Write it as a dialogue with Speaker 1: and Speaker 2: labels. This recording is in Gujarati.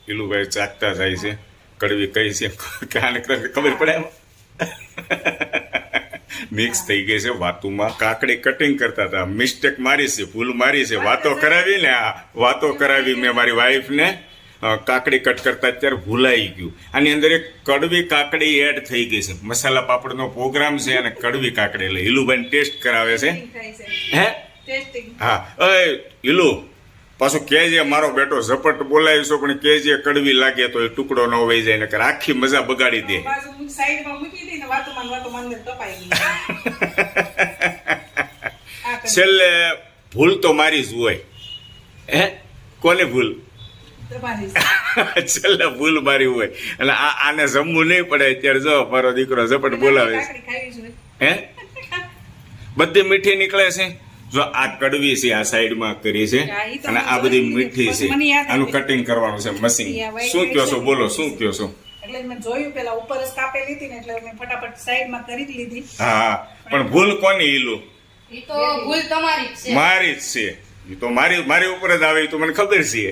Speaker 1: ઈલુભાઈ ચાકતા જાય છે કડવી કઈ છે કાને ખબર પડે એમ મિક્સ થઈ ગઈ છે વાતોમાં કાકડી કટિંગ કરતા હતા મિસ્ટેક મારી છે ભૂલ મારી છે વાતો કરાવી ને આ વાતો કરાવી મેં મારી વાઈફને કાકડી કટ કરતા અત્યારે ભૂલાઈ ગયું આની અંદર એક કડવી કાકડી એડ થઈ ગઈ છે મસાલા પાપડનો પ્રોગ્રામ છે અને કડવી કાકડી એટલે હિલુભાઈ ટેસ્ટ કરાવે છે હે હા અય હિલુ પાછું કેજે મારો બેટો ઝપટ બોલાવીશો પણ કેજે કડવી લાગે તો એ ટુકડો ન વહી જાય નકર આખી મજા બગાડી દે છેલ્લે ભૂલ તો મારી જ હોય હે કોને ભૂલ છેલ્લે ભૂલ મારી હોય એટલે આને જમવું નહીં પડે અત્યારે જો મારો દીકરો ઝપટ બોલાવે હે બધી મીઠી નીકળે છે જો આ કડવી છે આ સાઈડમાં કરી છે અને આ બધી મીઠી છે આનું કટિંગ કરવાનું છે મશીન શું કયો છો બોલો શું કયો છો
Speaker 2: એટલે મેં જોયું પેલા ઉપર જ કાપેલી હતી ને એટલે મેં ફટાફટ સાઈડમાં કરી લીધી
Speaker 1: હા પણ ભૂલ કોની ઈલું
Speaker 3: ઈ તો ભૂલ તમારી જ છે
Speaker 1: મારી જ છે એ તો મારી ઉપર જ આવે એ તો મને ખબર છે